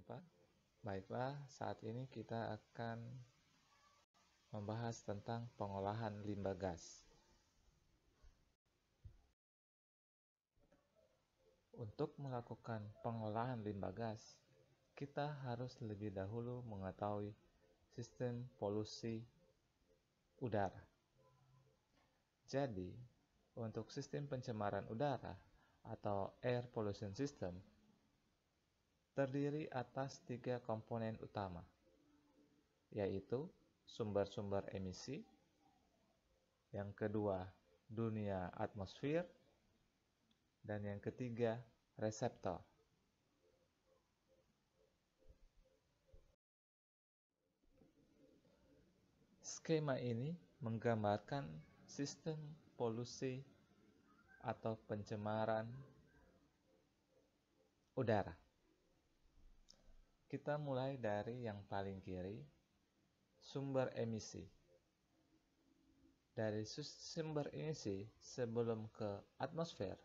Pak. Baiklah, saat ini kita akan membahas tentang pengolahan limbah gas. Untuk melakukan pengolahan limbah gas, kita harus lebih dahulu mengetahui sistem polusi udara. Jadi, untuk sistem pencemaran udara atau air pollution system terdiri atas 3 komponen utama, yaitu sumber-sumber emisi, yang kedua dunia atmosfer, dan yang ketiga reseptor. Skema ini menggambarkan sistem polusi atau pencemaran udara. Kita mulai dari yang paling kiri, sumber emisi. Dari sumber emisi sebelum ke atmosfer,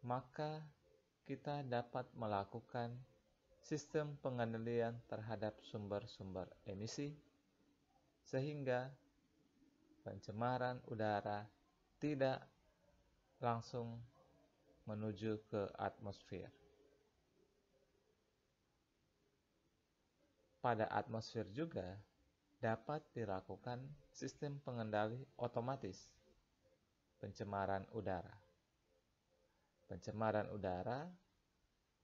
maka kita dapat melakukan sistem pengendalian terhadap sumber-sumber emisi sehingga pencemaran udara tidak langsung menuju ke atmosfer. Pada atmosfer juga dapat dilakukan sistem pengendali otomatis pencemaran udara. Pencemaran udara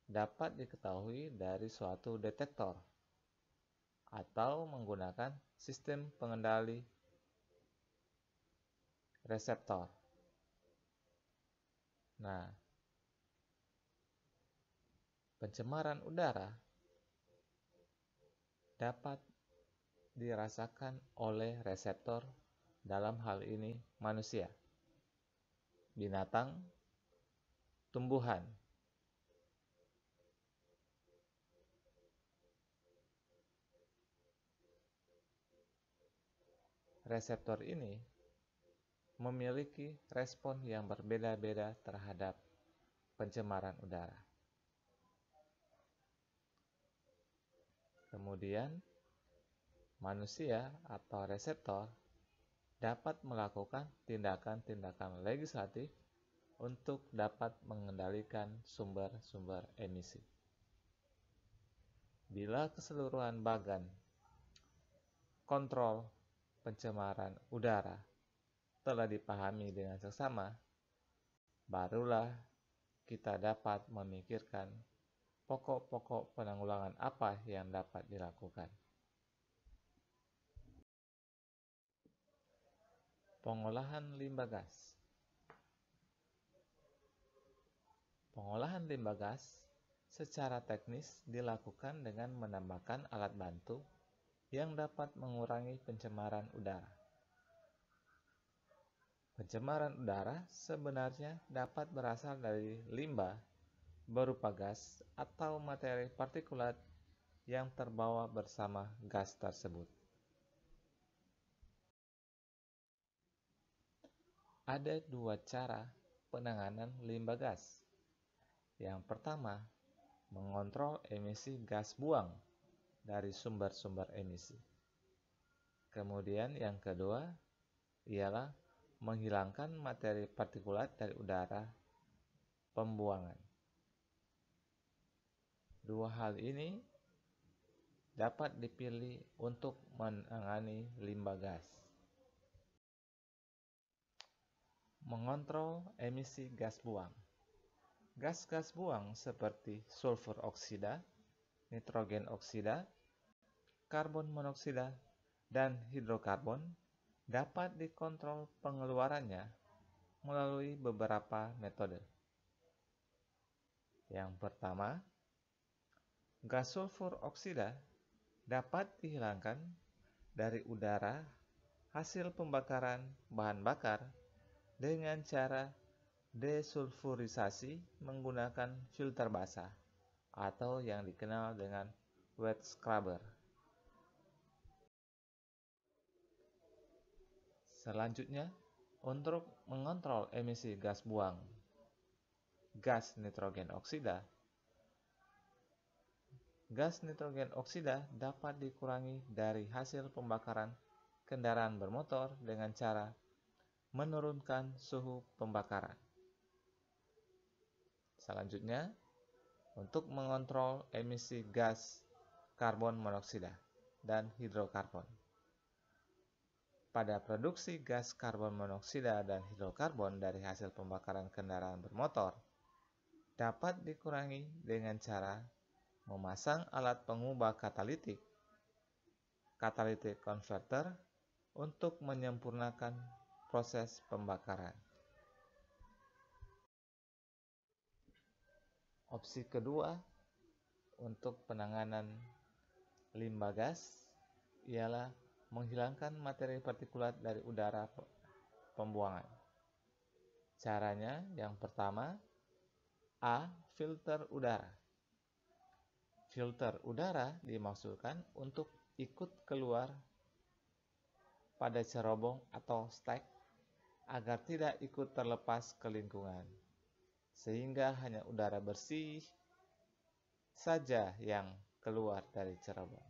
dapat diketahui dari suatu detektor atau menggunakan sistem pengendali reseptor. Nah, pencemaran udara dapat dirasakan oleh reseptor, dalam hal ini manusia, binatang, tumbuhan. Reseptor ini memiliki respon yang berbeda-beda terhadap pencemaran udara. Kemudian, manusia atau reseptor dapat melakukan tindakan-tindakan legislatif untuk dapat mengendalikan sumber-sumber emisi. Bila keseluruhan bagan kontrol pencemaran udara telah dipahami dengan seksama, barulah kita dapat memikirkan pokok-pokok penanggulangan apa yang dapat dilakukan. Pengolahan limbah gas. Pengolahan limbah gas secara teknis dilakukan dengan menambahkan alat bantu yang dapat mengurangi pencemaran udara. Pencemaran udara sebenarnya dapat berasal dari limbah berupa gas atau materi partikulat yang terbawa bersama gas tersebut. Ada 2 cara penanganan limbah gas. Yang pertama, mengontrol emisi gas buang dari sumber-sumber emisi. Kemudian yang kedua ialah menghilangkan materi partikulat dari udara pembuangan. 2 hal ini dapat dipilih untuk menangani limbah gas. Mengontrol emisi gas buang. Gas-gas buang seperti sulfur oksida, nitrogen oksida, karbon monoksida, dan hidrokarbon dapat dikontrol pengeluarannya melalui beberapa metode. Yang pertama, gas sulfur oksida dapat dihilangkan dari udara hasil pembakaran bahan bakar dengan cara desulfurisasi menggunakan filter basah atau yang dikenal dengan wet scrubber. Selanjutnya, untuk mengontrol emisi gas buang gas nitrogen oksida, gas nitrogen oksida dapat dikurangi dari hasil pembakaran kendaraan bermotor dengan cara menurunkan suhu pembakaran. Selanjutnya, untuk mengontrol emisi gas karbon monoksida dan hidrokarbon. Pada produksi gas karbon monoksida dan hidrokarbon dari hasil pembakaran kendaraan bermotor, dapat dikurangi dengan cara memasang alat pengubah katalitik, catalytic converter, untuk menyempurnakan proses pembakaran. Opsi kedua untuk penanganan limbah gas ialah menghilangkan materi partikulat dari udara pembuangan. Caranya yang pertama, A. Filter udara. Filter udara dimaksudkan untuk ikut keluar pada cerobong atau stek agar tidak ikut terlepas ke lingkungan, sehingga hanya udara bersih saja yang keluar dari cerobong.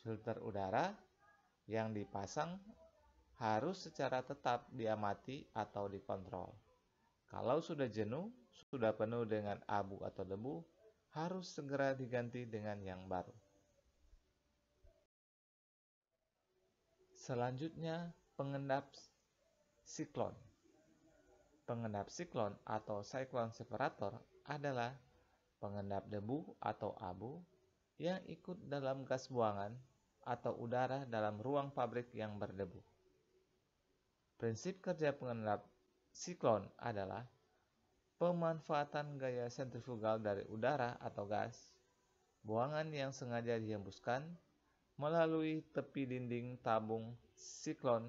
Filter udara yang dipasang harus secara tetap diamati atau dikontrol. Kalau sudah jenuh, sudah penuh dengan abu atau debu, harus segera diganti dengan yang baru. Selanjutnya, pengendap siklon. Pengendap siklon atau cyclone separator adalah pengendap debu atau abu yang ikut dalam gas buangan atau udara dalam ruang pabrik yang berdebu. Prinsip kerja pengendap siklon adalah pemanfaatan gaya sentrifugal dari udara atau gas buangan yang sengaja dihembuskan melalui tepi dinding tabung siklon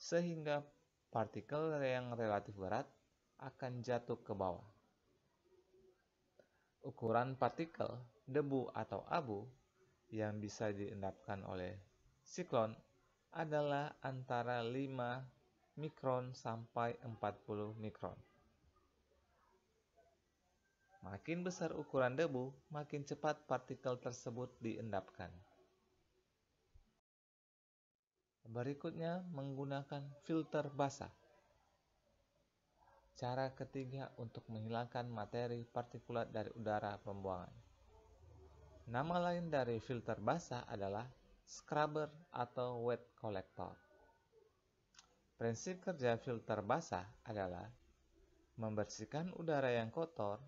sehingga partikel yang relatif berat akan jatuh ke bawah. Ukuran partikel, debu atau abu yang bisa diendapkan oleh siklon adalah antara 5 mikron sampai 40 mikron. Makin besar ukuran debu, makin cepat partikel tersebut diendapkan. Berikutnya, menggunakan filter basah. Cara ketiga untuk menghilangkan materi partikulat dari udara pembuangan. Nama lain dari filter basah adalah scrubber atau wet collector. Prinsip kerja filter basah adalah membersihkan udara yang kotor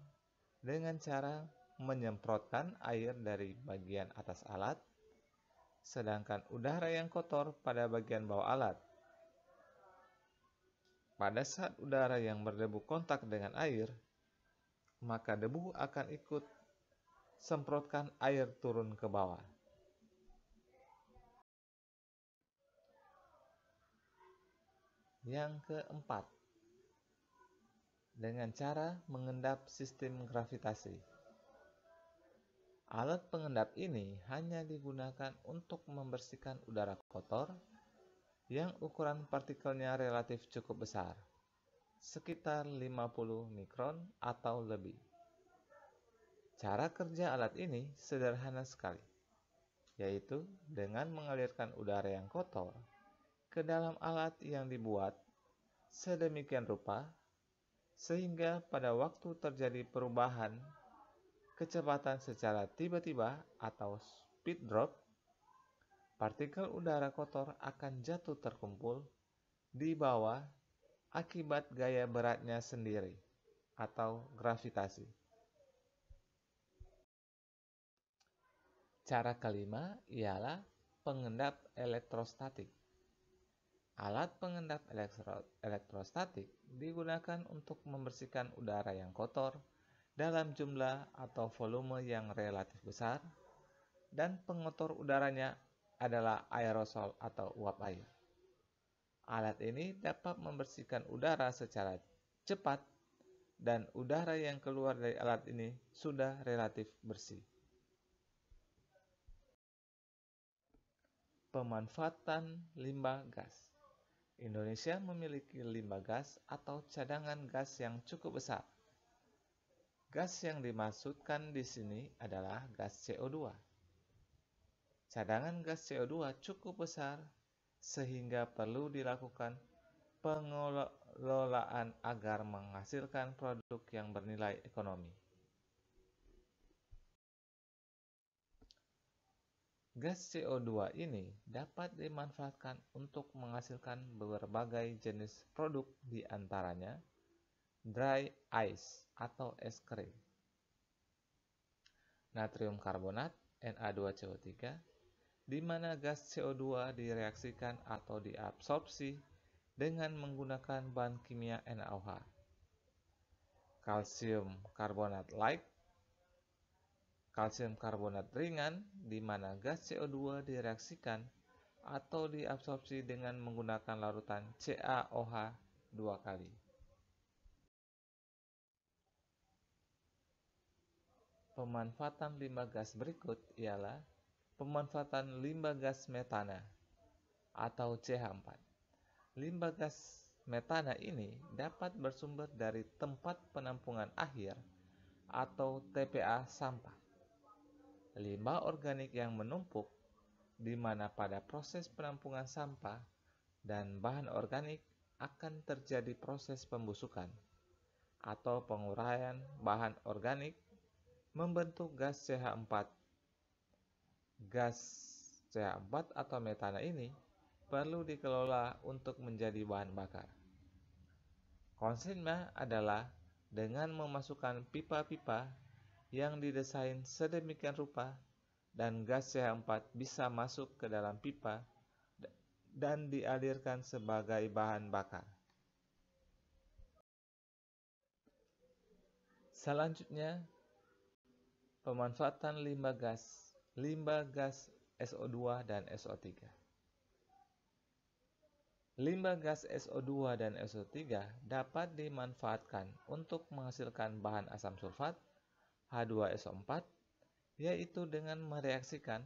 dengan cara menyemprotkan air dari bagian atas alat, sedangkan udara yang kotor pada bagian bawah alat. Pada saat udara yang berdebu kontak dengan air, maka debu akan ikut semprotkan air turun ke bawah. Yang keempat, dengan cara mengendap sistem gravitasi. Alat pengendap ini hanya digunakan untuk membersihkan udara kotor yang ukuran partikelnya relatif cukup besar, sekitar 50 mikron atau lebih. Cara kerja alat ini sederhana sekali, yaitu dengan mengalirkan udara yang kotor ke dalam alat yang dibuat sedemikian rupa sehingga pada waktu terjadi perubahan kecepatan secara tiba-tiba atau speed drop, partikel udara kotor akan jatuh terkumpul di bawah akibat gaya beratnya sendiri atau gravitasi. Cara kelima ialah pengendap elektrostatik. Alat pengendap elektrostatik digunakan untuk membersihkan udara yang kotor dalam jumlah atau volume yang relatif besar, dan pengotor udaranya adalah aerosol atau uap air. Alat ini dapat membersihkan udara secara cepat, dan udara yang keluar dari alat ini sudah relatif bersih. Pemanfaatan limbah gas. Indonesia memiliki limbah gas atau cadangan gas yang cukup besar. Gas yang dimaksudkan di sini adalah gas CO2. Cadangan gas CO2 cukup besar sehingga perlu dilakukan pengelolaan agar menghasilkan produk yang bernilai ekonomi. Gas CO2 ini dapat dimanfaatkan untuk menghasilkan berbagai jenis produk, di antaranya dry ice atau es krim, natrium karbonat Na2CO3, di mana gas CO2 direaksikan atau diabsorpsi dengan menggunakan bahan kimia NaOH, kalsium karbonat light, kalsium karbonat ringan, di mana gas CO2 direaksikan atau diabsorpsi dengan menggunakan larutan CaOH 2 kali. Pemanfaatan limbah gas berikut ialah pemanfaatan limbah gas metana atau CH4. Limbah gas metana ini dapat bersumber dari tempat penampungan akhir atau TPA sampah. Limbah organik yang menumpuk, di mana pada proses penampungan sampah dan bahan organik akan terjadi proses pembusukan atau penguraian bahan organik membentuk gas CH4. Gas CH4 atau metana ini perlu dikelola untuk menjadi bahan bakar. Konsepnya adalah dengan memasukkan pipa-pipa yang didesain sedemikian rupa dan gas CH4 bisa masuk ke dalam pipa dan dialirkan sebagai bahan bakar. Selanjutnya, pemanfaatan limbah gas SO2 dan SO3. Limbah gas SO2 dan SO3 dapat dimanfaatkan untuk menghasilkan bahan asam sulfat H2SO4, yaitu dengan mereaksikan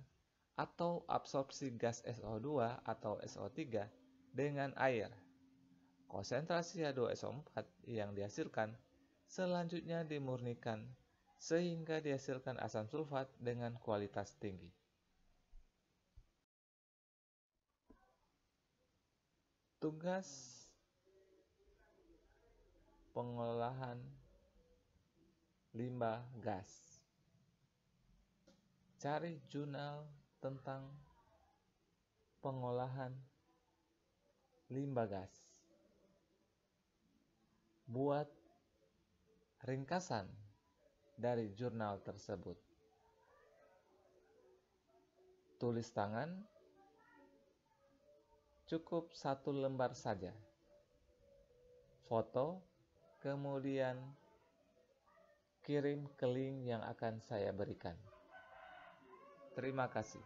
atau absorpsi gas SO2 atau SO3 dengan air. Konsentrasi H2SO4 yang dihasilkan selanjutnya dimurnikan sehingga dihasilkan asam sulfat dengan kualitas tinggi. Tugas pengolahan limbah gas. Cari jurnal tentang pengolahan limbah gas. Buat ringkasan dari jurnal tersebut. Tulis tangan, cukup 1 lembar saja. Foto, kemudian kirim ke link yang akan saya berikan. Terima kasih.